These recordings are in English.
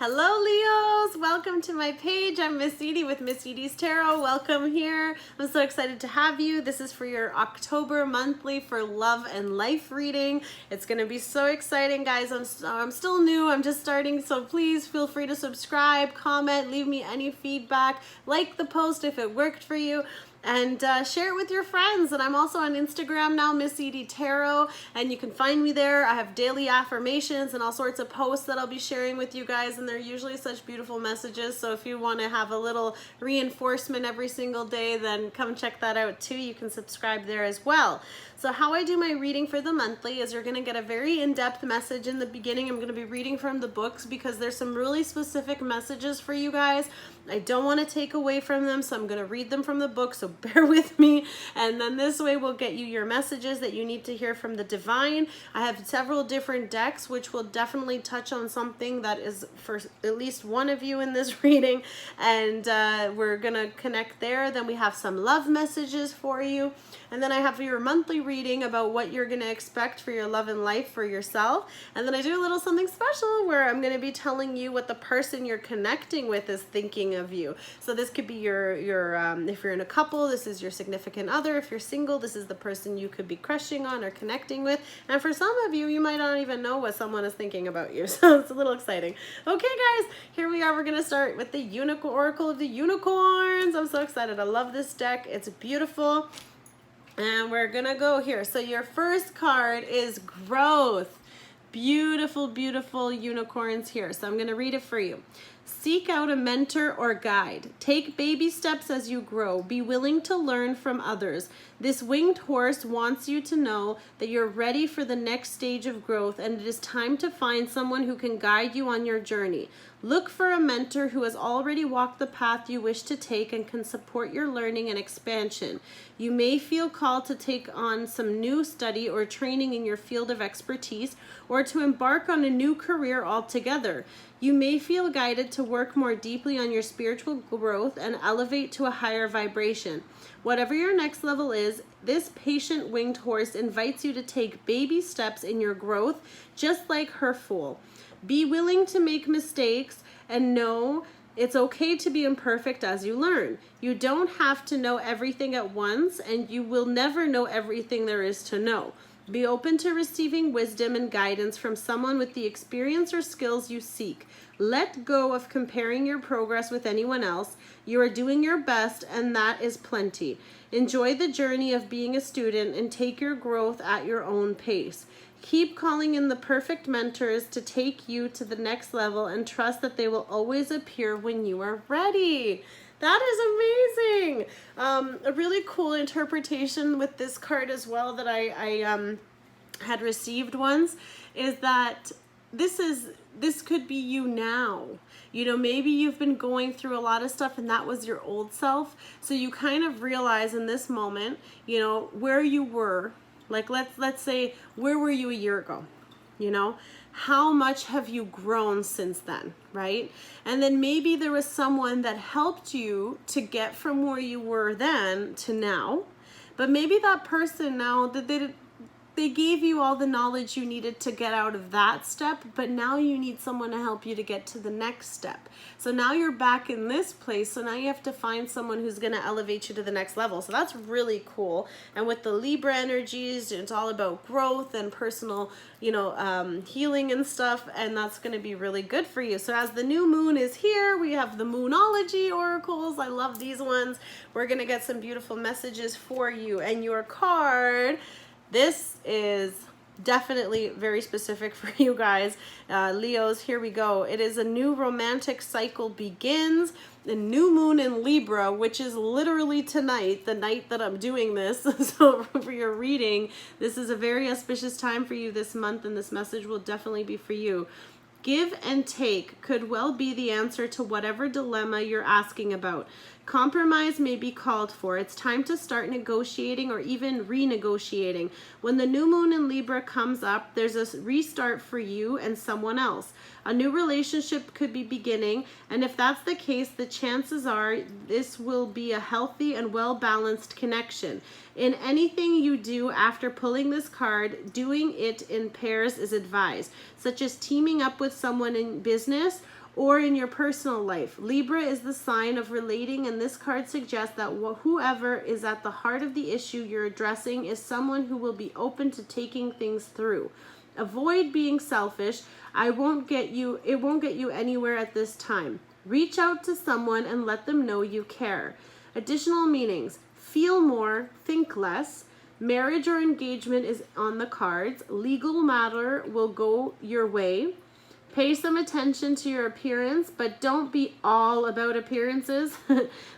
Hello Leos, welcome to my page. I'm Miss Edie with Miss Edie's Tarot. Welcome here. I'm so excited to have you. This is for your October monthly for love and life reading. It's going to be so exciting, guys. I'm still new. I'm just starting, so please feel free to subscribe, comment, leave me any feedback, like the post if it worked for you, and share it with your friends. And I'm also on Instagram now, Miss Edie Tarot, and you can find me there. I have daily affirmations and all sorts of posts that I'll be sharing with you guys, and they're usually such beautiful messages. So if you want to have a little reinforcement every single day, then come check that out too. You can subscribe there as well. So how I do my reading for the monthly is you're going to get a very in-depth message in the beginning. I'm going to be reading from the books because there's some really specific messages for you guys. I don't want to take away from them, so I'm going to read them from the book, so bear with me. And then this way we'll get you your messages that you need to hear from the divine. I have several different decks which will definitely touch on something that is for at least one of you in this reading, and we're going to connect there. Then we have some love messages for you, and then I have your monthly reading about what you're going to expect for your love and life for yourself. And then I do a little something special where I'm going to be telling you what the person you're connecting with is thinking of you. So this could be your if you're in a couple, this is your significant other. If you're single, this is the person you could be crushing on or connecting with. And for some of you, you might not even know what someone is thinking about you. So it's a little exciting. Okay, guys, here we are. We're going to start with the Oracle of the Unicorns. I'm so excited. I love this deck. It's beautiful. And we're gonna go here. So your first card is growth. Beautiful, beautiful unicorns here. So I'm gonna read it for you. Seek out a mentor or guide. Take baby steps as you grow. Be willing to learn from others. This winged horse wants you to know that you're ready for the next stage of growth, and it is time to find someone who can guide you on your journey. Look for a mentor who has already walked the path you wish to take and can support your learning and expansion. You may feel called to take on some new study or training in your field of expertise, or to embark on a new career altogether. You may feel guided to work more deeply on your spiritual growth and elevate to a higher vibration. Whatever your next level is, this patient winged horse invites you to take baby steps in your growth, just like her foal. Be willing to make mistakes and know it's okay to be imperfect as you learn. You don't have to know everything at once, and you will never know everything there is to know. Be open to receiving wisdom and guidance from someone with the experience or skills you seek. Let go of comparing your progress with anyone else. You are doing your best, and that is plenty. Enjoy the journey of being a student and take your growth at your own pace. Keep calling in the perfect mentors to take you to the next level, and trust that they will always appear when you are ready. That is amazing. A really cool interpretation with this card as well that I had received once is that this could be you now. You know, maybe you've been going through a lot of stuff and that was your old self. So you kind of realize in this moment, you know, where you were. Like let's say, where were you a year ago? You know, how much have you grown since then, right? And then maybe there was someone that helped you to get from where you were then to now, but maybe that person now, they gave you all the knowledge you needed to get out of that step, but now you need someone to help you to get to the next step. So now you're back in this place, so now you have to find someone who's going to elevate you to the next level. So that's really cool. And with the Libra energies, it's all about growth and personal, you know, healing and stuff, and that's going to be really good for you. So as the new moon is here, we have the Moonology oracles. I love these ones. We're going to get some beautiful messages for you. And your card, this is definitely very specific for you guys, Leos. Here we go. It is a new romantic cycle begins. The new moon in Libra, which is literally tonight, the night that I'm doing this. So for your reading, this is a very auspicious time for you this month, and this message will definitely be for you. Give and take could well be the answer to whatever dilemma you're asking about. Compromise may be called for. It's time to start negotiating or even renegotiating. When the new moon in Libra comes up, there's a restart for you and someone else. A new relationship could be beginning, and if that's the case, the chances are this will be a healthy and well-balanced connection. In anything you do after pulling this card, doing it in pairs is advised, such as teaming up with someone in business or in your personal life. Libra is the sign of relating, and this card suggests that whoever is at the heart of the issue you're addressing is someone who will be open to taking things through. Avoid being selfish. It won't get you anywhere at this time. Reach out to someone and let them know you care. Additional meanings: feel more, think less. Marriage or engagement is on the cards. Legal matter will go your way. Pay some attention to your appearance, but don't be all about appearances.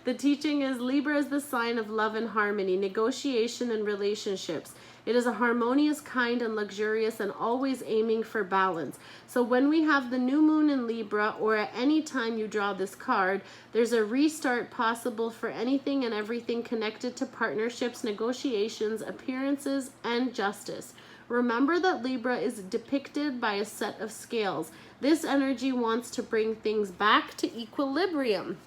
The teaching is Libra is the sign of love and harmony, negotiation and relationships. It is a harmonious, kind, and luxurious, and always aiming for balance. So when we have the new moon in Libra, or at any time you draw this card, there's a restart possible for anything and everything connected to partnerships, negotiations, appearances, and justice. Remember that Libra is depicted by a set of scales. This energy wants to bring things back to equilibrium.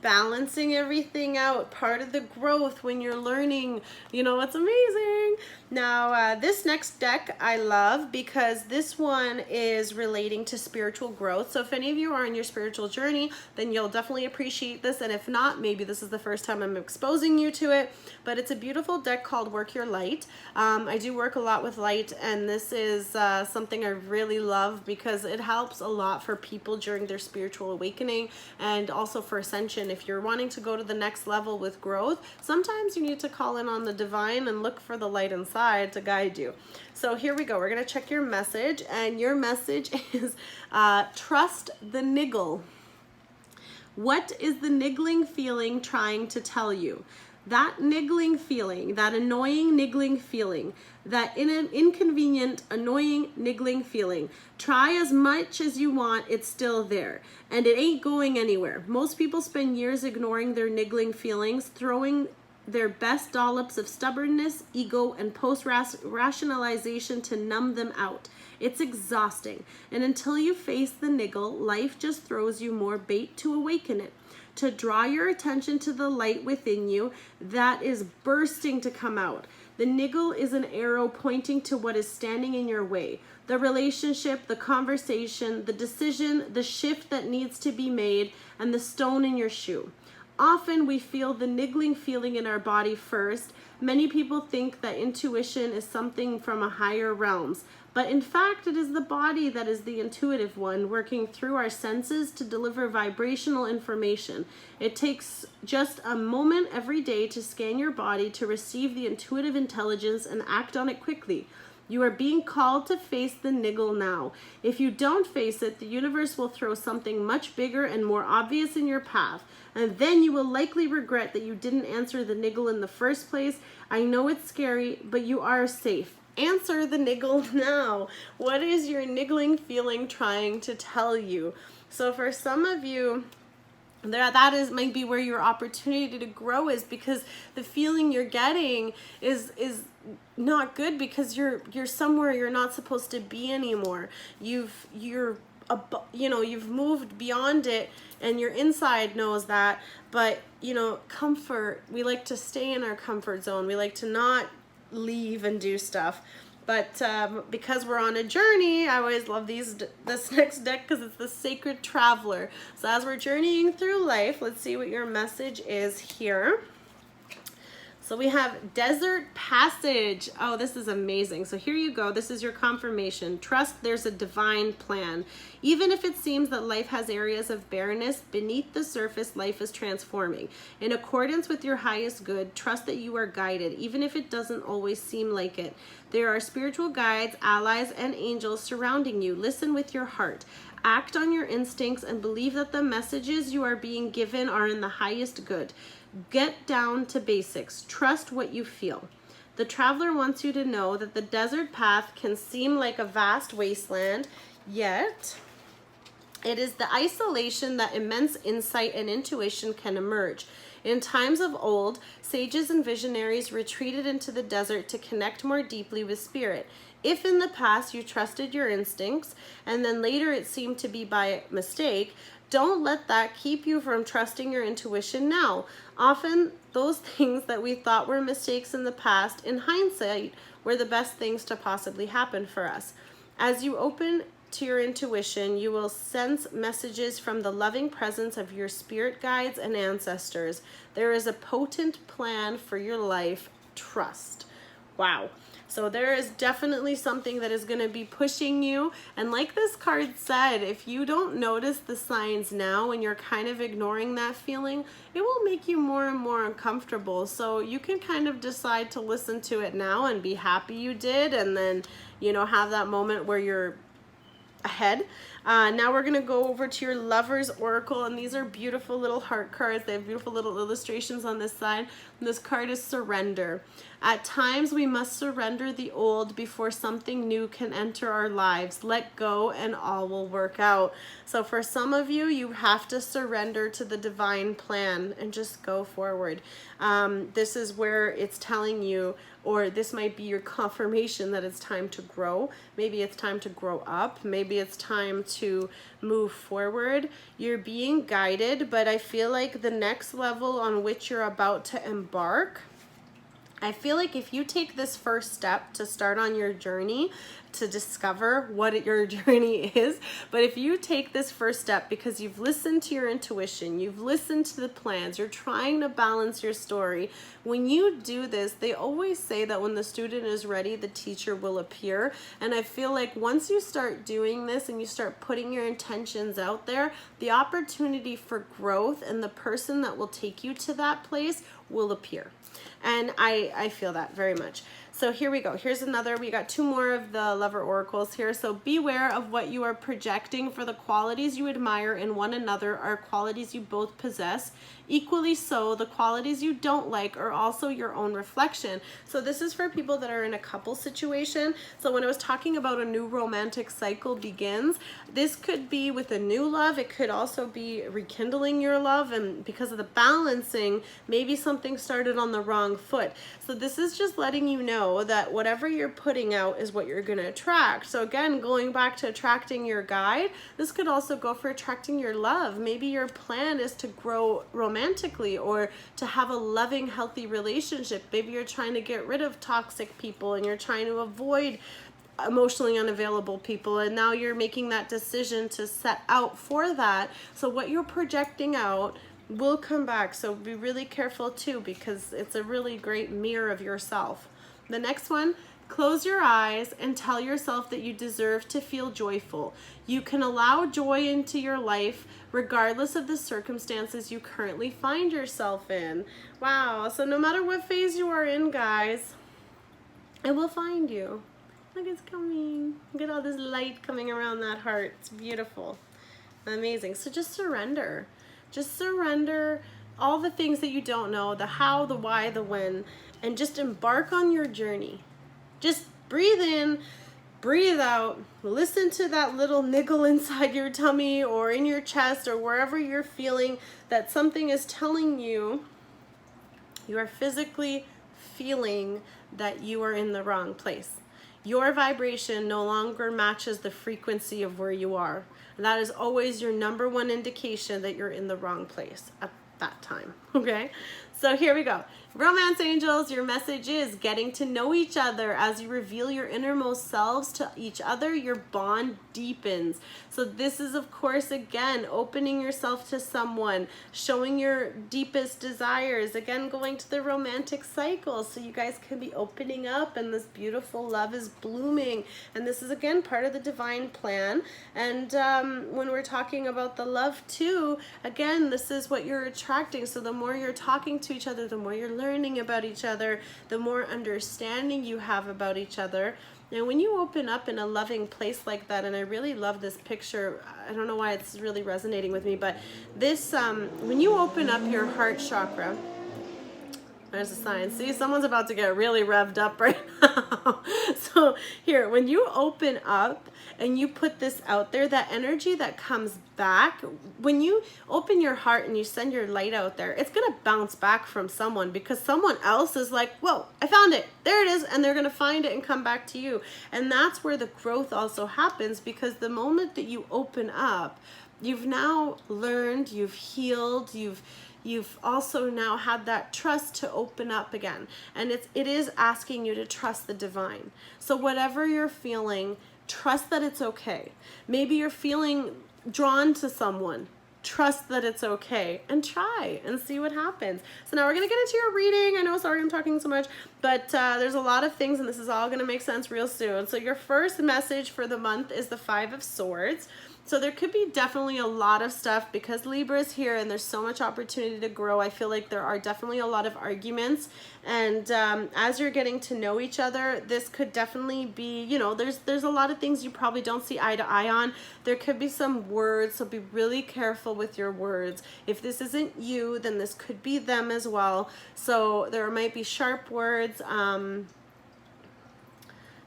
Balancing everything out, part of the growth when you're learning, it's amazing. Now, this next deck I love because this one is relating to spiritual growth. So if any of you are on your spiritual journey, then you'll definitely appreciate this. And if not, maybe this is the first time I'm exposing you to it. But it's a beautiful deck called Work Your Light. I do work a lot with light, and this is something I really love because it helps a lot for people during their spiritual awakening and also for ascension. If you're wanting to go to the next level with growth, sometimes you need to call in on the divine and look for the light inside to guide you. So here we go. We're going to check your message, and your message is trust the niggle. What is the niggling feeling trying to tell you? That niggling feeling, that annoying niggling feeling, that inconvenient, annoying, niggling feeling. Try as much as you want, it's still there. And it ain't going anywhere. Most people spend years ignoring their niggling feelings, throwing their best dollops of stubbornness, ego, and post-rationalization to numb them out. It's exhausting. And until you face the niggle, life just throws you more bait to awaken it, to draw your attention to the light within you that is bursting to come out. The niggle is an arrow pointing to what is standing in your way. The relationship, the conversation, the decision, the shift that needs to be made, and the stone in your shoe. Often we feel the niggling feeling in our body first. Many people think that intuition is something from a higher realms, but in fact it is the body that is the intuitive one, working through our senses to deliver vibrational information. It takes just a moment every day to scan your body to receive the intuitive intelligence and act on it quickly. You are being called to face the niggle now. If you don't face it, the universe will throw something much bigger and more obvious in your path, and then you will likely regret that you didn't answer the niggle in the first place. I know it's scary, but you are safe. Answer the niggle now. What is your niggling feeling trying to tell you? So for some of you, that might be where your opportunity to grow is, because the feeling you're getting is not good because you're somewhere you're not supposed to be anymore. You've moved beyond it, and your inside knows that. But comfort, we like to stay in our comfort zone. We like to not leave and do stuff. But because we're on a journey, I always love this next deck because it's the Sacred Traveler. So as we're journeying through life, let's see what your message is here. So we have Desert Passage. Oh, this is amazing. So here you go. This is your confirmation. Trust there's a divine plan. Even if it seems that life has areas of barrenness, beneath the surface, life is transforming. In accordance with your highest good, trust that you are guided, even if it doesn't always seem like it. There are spiritual guides, allies, and angels surrounding you. Listen with your heart. Act on your instincts and believe that the messages you are being given are in the highest good. Get down to basics. Trust what you feel. The traveler wants you to know that the desert path can seem like a vast wasteland, yet it is the isolation that immense insight and intuition can emerge. In times of old, sages and visionaries retreated into the desert to connect more deeply with spirit. If in the past you trusted your instincts, and then later it seemed to be by mistake, don't let that keep you from trusting your intuition now. Often, those things that we thought were mistakes in the past, in hindsight, were the best things to possibly happen for us. As you open to your intuition, you will sense messages from the loving presence of your spirit guides and ancestors. There is a potent plan for your life. Trust. Wow. So there is definitely something that is going to be pushing you. And like this card said, if you don't notice the signs now and you're kind of ignoring that feeling, it will make you more and more uncomfortable. So you can kind of decide to listen to it now and be happy you did, and then, you know, have that moment where you're ahead. Now we're going to go over to your Lover's Oracle, and these are beautiful little heart cards. They have beautiful little illustrations on this side. And this card is surrender. At times we must surrender the old before something new can enter our lives. Let go and all will work out. So for some of you, you have to surrender to the divine plan and just go forward. This is where it's telling you, or this might be your confirmation that it's time to grow. Maybe it's time to grow up. Maybe it's time to move forward. You're being guided, but I feel like the next level on which you're about to embark, I feel like if you take this first step to start on your journey, to discover what your journey is, but if you take this first step because you've listened to your intuition, you've listened to the plans, you're trying to balance your story, when you do this, they always say that when the student is ready, the teacher will appear. And I feel like once you start doing this and you start putting your intentions out there, the opportunity for growth and the person that will take you to that place will appear. And I feel that very much. So here we go. Here's another. We got two more of the Lover Oracles here. So beware of what you are projecting, for the qualities you admire in one another are qualities you both possess. Equally so, the qualities you don't like are also your own reflection. So this is for people that are in a couple situation. So when I was talking about a new romantic cycle begins, this could be with a new love. It could also be rekindling your love, and because of the balancing, maybe something started on the wrong foot. So this is just letting you know that whatever you're putting out is what you're going to attract. So again, going back to attracting your guide, this could also go for attracting your love. Maybe your plan is to grow romantically or to have a loving, healthy relationship. Maybe you're trying to get rid of toxic people and you're trying to avoid emotionally unavailable people, and now you're making that decision to set out for that. So what you're projecting out will come back. So be really careful too, because it's a really great mirror of yourself. The next one, close your eyes and tell yourself that you deserve to feel joyful. You can allow joy into your life regardless of the circumstances you currently find yourself in. Wow. So no matter what phase you are in, guys, it will find you. Look, it's coming. Look at all this light coming around that heart. It's beautiful. Amazing. So just surrender. Just surrender all the things that you don't know, the how, the why, the when, and just embark on your journey. Just breathe in, breathe out, listen to that little niggle inside your tummy or in your chest or wherever you're feeling that something is telling you, you are physically feeling that you are in the wrong place. Your vibration no longer matches the frequency of where you are. And that is always your number one indication that you're in the wrong place at that time, okay? So here we go. Romance angels, your message is getting to know each other. As you reveal your innermost selves to each other, your bond deepens. So this is, of course, again, opening yourself to someone, showing your deepest desires, again, going to the romantic cycle. So you guys can be opening up and this beautiful love is blooming. And this is, again, part of the divine plan. And when we're talking about the love too, again, this is what you're attracting. So the more you're talking to each other, the more you're learning about each other, the more understanding you have about each other. And when you open up in a loving place like that, and I really love this picture, I don't know why it's really resonating with me, but this, when you open up your heart chakra, there's a sign. See, someone's about to get really revved up right now. So here, when you open up and you put this out there, that energy that comes back, when you open your heart and you send your light out there, it's going to bounce back from someone, because someone else is like, whoa, I found it. There it is. And they're going to find it and come back to you. And that's where the growth also happens, because the moment that you open up, you've now learned, you've healed, you've also now had that trust to open up again. And it is asking you to trust the divine. So whatever you're feeling, Trust that it's okay. Maybe you're feeling drawn to someone. Trust that it's okay and try and see what happens. So now we're going to get into your reading. I know, sorry I'm talking so much, but there's a lot of things and this is all going to make sense real soon. So your first message for the month is the 5 of Swords. So there could be definitely a lot of stuff because Libra is here and there's so much opportunity to grow. I feel like there are definitely a lot of arguments, and as you're getting to know each other, this could definitely be, you know, there's a lot of things you probably don't see eye to eye on. There could be some words, so be really careful with your words. If this isn't you, then this could be them as well. So there might be sharp words.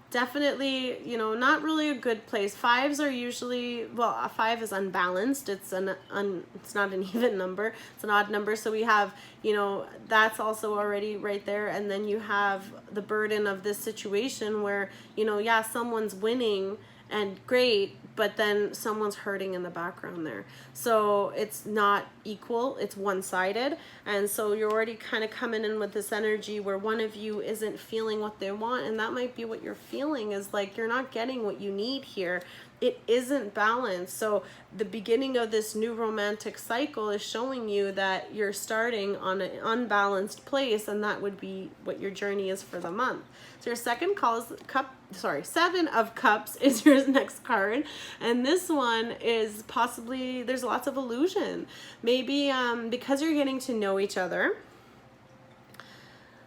Definitely, you know, not really a good place. 5s are usually, well, a 5 is unbalanced. It's it's not an even number. It's an odd number. So we have, you know, that's also already right there. And then you have the burden of this situation where, you know, yeah, someone's winning and great, but then someone's hurting in the background there. So it's not equal, it's one-sided. And so you're already kind of coming in with this energy where one of you isn't feeling what they want, and that might be what you're feeling, is like you're not getting what you need here. It isn't balanced. So the beginning of this new romantic cycle is showing you that you're starting on an unbalanced place, and that would be what your journey is for the month. So your second Seven of Cups is your next card, and this one is possibly, there's lots of illusion. Maybe because you're getting to know each other.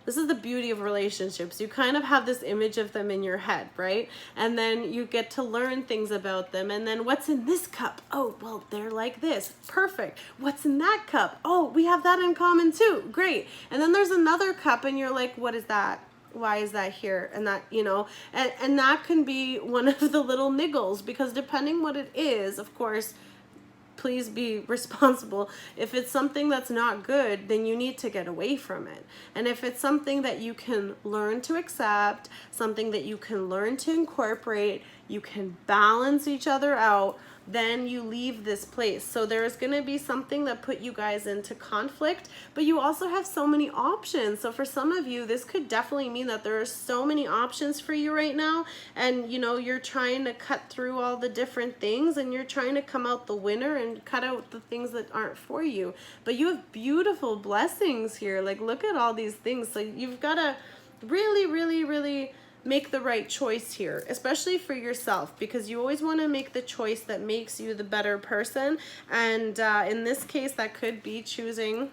This is the beauty of relationships. You kind of have this image of them in your head, right? And then you get to learn things about them. And then what's in this cup? Oh, well, they're like this. Perfect. What's in that cup? Oh, we have that in common too. Great. And then there's another cup and you're like, what is that? Why is that here? And that, you know, and that can be one of the little niggles, because depending what it is, of course, please be responsible. If it's something that's not good, then you need to get away from it. And if it's something that you can learn to accept, something that you can learn to incorporate, you can balance each other out, then you leave this place. So there is going to be something that put you guys into conflict, but you also have so many options. So for some of you, this could definitely mean that there are so many options for you right now, and you know, you're trying to cut through all the different things and you're trying to come out the winner and cut out the things that aren't for you. But you have beautiful blessings here. Like, look at all these things. So you've got to really make the right choice here, especially for yourself, because you always want to make the choice that makes you the better person. And in this case, that could be choosing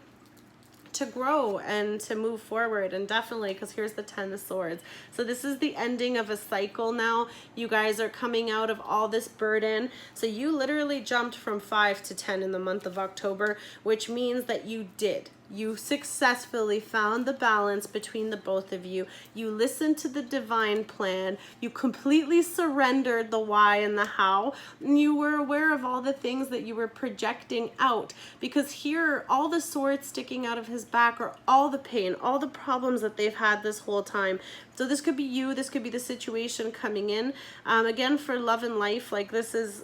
to grow and to move forward. And definitely, because here's the 10 of Swords. So this is the ending of a cycle now. You guys are coming out of all this burden. So you literally jumped from 5 to 10 in the month of October, which means that you successfully found the balance between the both of you. You listened to the divine plan. You completely surrendered the why and the how. And you were aware of all the things that you were projecting out. Because here, all the swords sticking out of his back are all the pain, all the problems that they've had this whole time. So this could be you. This could be the situation coming in. Again, for love and life, like this is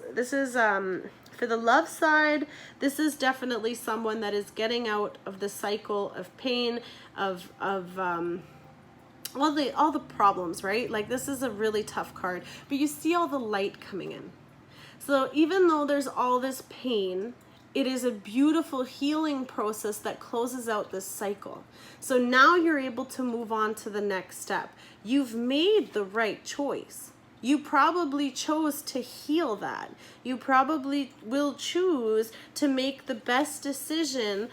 for the love side, this is definitely someone that is getting out of the cycle of pain, of all the problems, right? Like, this is a really tough card, but you see all the light coming in. So even though there's all this pain, it is a beautiful healing process that closes out this cycle. So now you're able to move on to the next step. You've made the right choice. You probably chose to heal that. You probably will choose to make the best decision,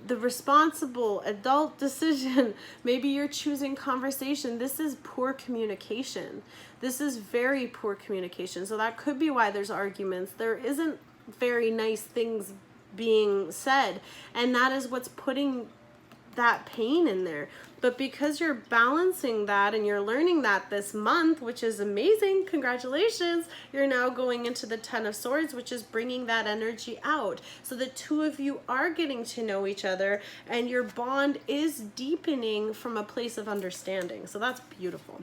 the responsible adult decision. Maybe you're choosing conversation. This is poor communication. This is very poor communication. So that could be why there's arguments. There isn't very nice things being said, and that is what's putting that pain in there. But because you're balancing that and you're learning that this month, which is amazing, congratulations, you're now going into the 10 of Swords, which is bringing that energy out. So the two of you are getting to know each other, and your bond is deepening from a place of understanding. So that's beautiful.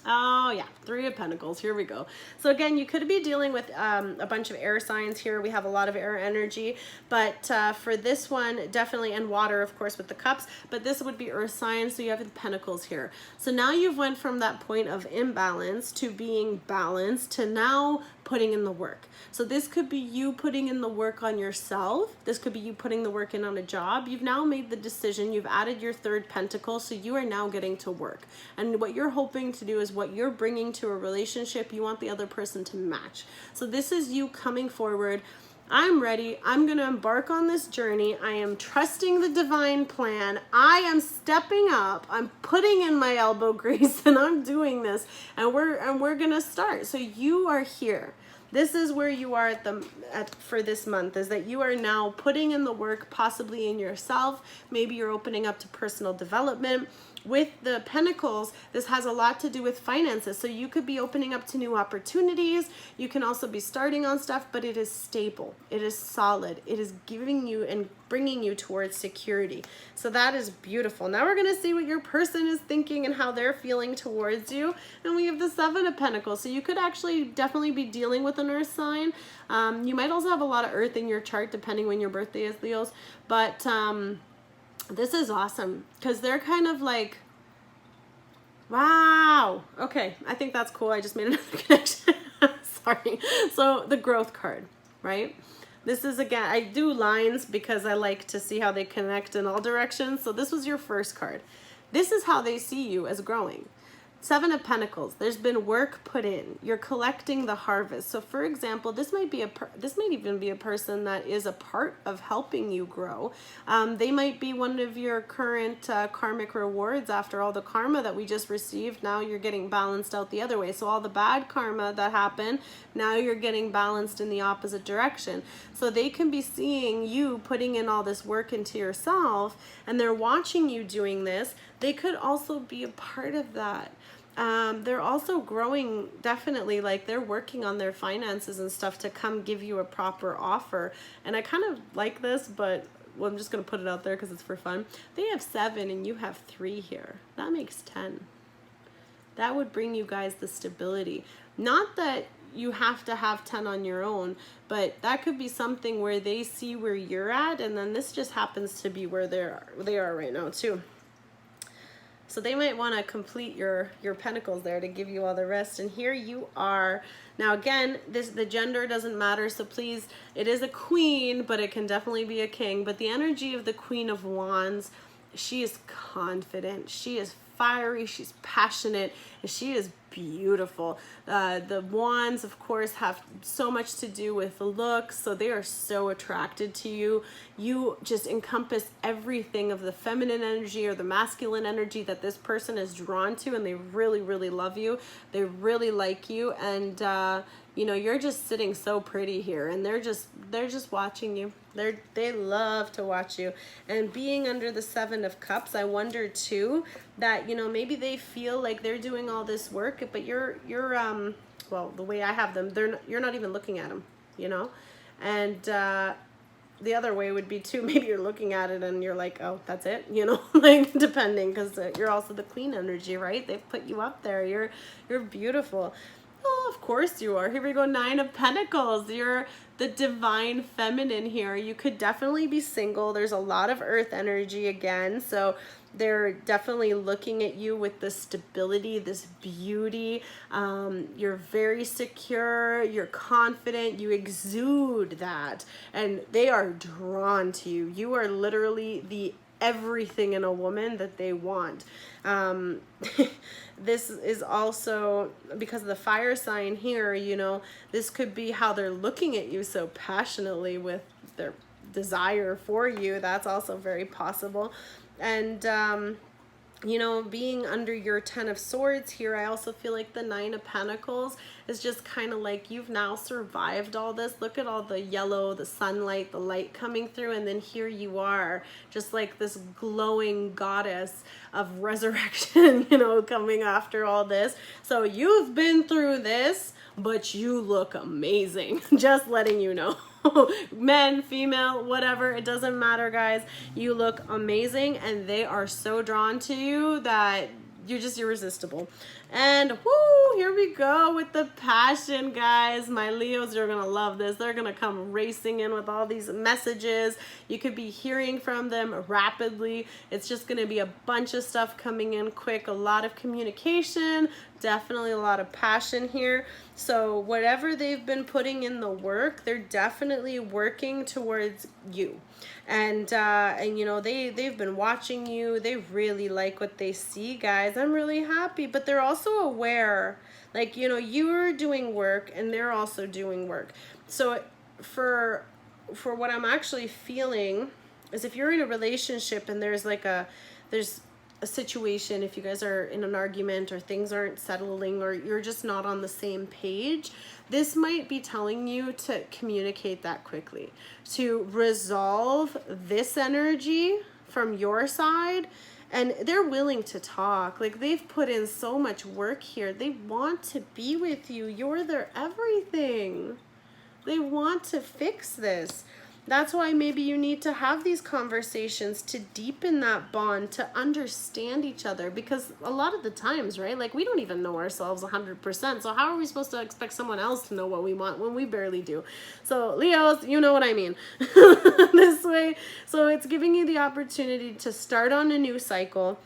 Oh yeah, Three of Pentacles. Here we go. So again, you could be dealing with a bunch of air signs here. We have a lot of air energy, but for this one, definitely, and water, of course, with the cups, but this would be earth signs, so you have the pentacles here. So now you've went from that point of imbalance to being balanced to now putting in the work. So this could be you putting in the work on yourself. This could be you putting the work in on a job. You've now made the decision. You've added your third pentacle, so you are now getting to work. And what you're hoping to do is what you're bringing to a relationship, you want the other person to match. So this is you coming forward. I'm ready. I'm going to embark on this journey. I am trusting the divine plan. I am stepping up. I'm putting in my elbow grease and I'm doing this, and we're going to start. So you are here. This is where you are for this month, is that you are now putting in the work, possibly in yourself. Maybe you're opening up to personal development. With the pentacles, this has a lot to do with finances. So you could be opening up to new opportunities. You can also be starting on stuff, but it is stable. It is solid. It is giving you and bringing you towards security. So that is beautiful. Now we're going to see what your person is thinking and how they're feeling towards you. And we have the Seven of Pentacles. So you could actually definitely be dealing with an earth sign. You might also have a lot of earth in your chart, depending when your birthday is, Leos. But this is awesome because they're kind of like, wow. Okay, I think that's cool. I just made another connection. Sorry. So the growth card, right? This is, again, I do lines because I like to see how they connect in all directions. So this was your first card. This is how they see you as growing. Seven of Pentacles. There's been work put in. You're collecting the harvest. So, for example, this might even be a person that is a part of helping you grow. They might be one of your current karmic rewards after all the karma that we just received. Now you're getting balanced out the other way. So all the bad karma that happened, now you're getting balanced in the opposite direction. So they can be seeing you putting in all this work into yourself, and they're watching you doing this. They could also be a part of that. They're also growing, definitely, like they're working on their finances and stuff to come give you a proper offer. And I kind of like this, but well, I'm just going to put it out there because it's for fun. They have 7 and you have 3 here. That makes 10. That would bring you guys the stability. Not that you have to have 10 on your own, but that could be something where they see where you're at, and then this just happens to be where they are right now too. So they might want to complete your pentacles there to give you all the rest. And here you are. Now again, the gender doesn't matter, so please, it is a queen, but it can definitely be a king. But the energy of the Queen of Wands, she is confident, she is fiery, she's passionate, and she is beautiful. The wands, of course, have so much to do with looks, so they are so attracted to you. You just encompass everything of the feminine energy or the masculine energy that this person is drawn to, and they really, really love you. They really like you, and you know, you're just sitting so pretty here, and they're just watching you. They love to watch you. And being under the 7 of Cups, I wonder too that, you know, maybe they feel like they're doing all this work, but you're well, the way I have them, you're not even looking at them, you know. And the other way would be too, maybe you're looking at it and you're like, oh, that's it, you know, like, depending, because you're also the queen energy, right? They've put you up there. You're beautiful. Oh, of course you are. Here we go, 9 of Pentacles. You're the divine feminine here. You could definitely be single. There's a lot of earth energy again, so they're definitely looking at you with this stability, this beauty. You're very secure, you're confident, you exude that, and they are drawn to you. You are literally the everything in a woman that they want. This is also because of the fire sign here, you know, this could be how they're looking at you so passionately with their desire for you. That's also very possible. And you know, being under your 10 of Swords here, I also feel like the 9 of Pentacles is just kind of like you've now survived all this. Look at all the yellow, the sunlight, the light coming through, and then here you are, just like this glowing goddess of resurrection, you know, coming after all this. So you've been through this, but you look amazing. Just letting you know. Men, female, whatever, it doesn't matter, guys. You look amazing, and they are so drawn to you that you're just irresistible. And whoo, here we go with the passion, guys. My Leos are gonna love this. They're gonna come racing in with all these messages. You could be hearing from them rapidly. It's just gonna be a bunch of stuff coming in quick, a lot of communication, definitely a lot of passion here. So whatever they've been putting in the work, they're definitely working towards you. And you know, they've been watching you. They really like what they see, guys. I'm really happy, but they're also aware, like, you know, you're doing work and they're also doing work. So for what I'm actually feeling is, if you're in a relationship and there's a situation, if you guys are in an argument or things aren't settling or you're just not on the same page, this might be telling you to communicate that quickly, to resolve this energy from your side. And they're willing to talk. Like, they've put in so much work here. They want to be with you. You're their everything. They want to fix this. That's why maybe you need to have these conversations to deepen that bond, to understand each other. Because a lot of the times, right, like, we don't even know ourselves 100%. So how are we supposed to expect someone else to know what we want when we barely do? So Leos, you know what I mean. This way. So it's giving you the opportunity to start on a new cycle.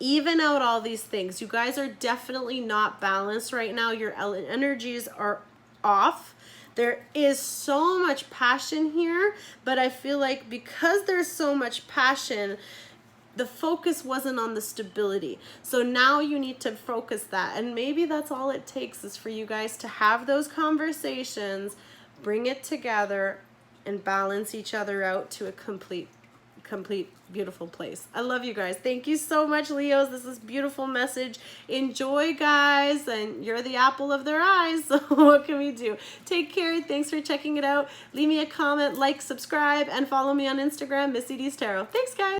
Even out all these things. You guys are definitely not balanced right now. Your energies are off. There is so much passion here, but I feel like because there's so much passion, the focus wasn't on the stability. So now you need to focus that. And maybe that's all it takes, is for you guys to have those conversations, bring it together, and balance each other out to a complete beautiful place. I love you guys. Thank you so much, Leos. This is a beautiful message. Enjoy, guys, and you're the apple of their eyes. So what can we do? Take care. Thanks for checking it out. Leave me a comment, like, subscribe, and follow me on Instagram, Miss Edie's Tarot. Thanks, guys.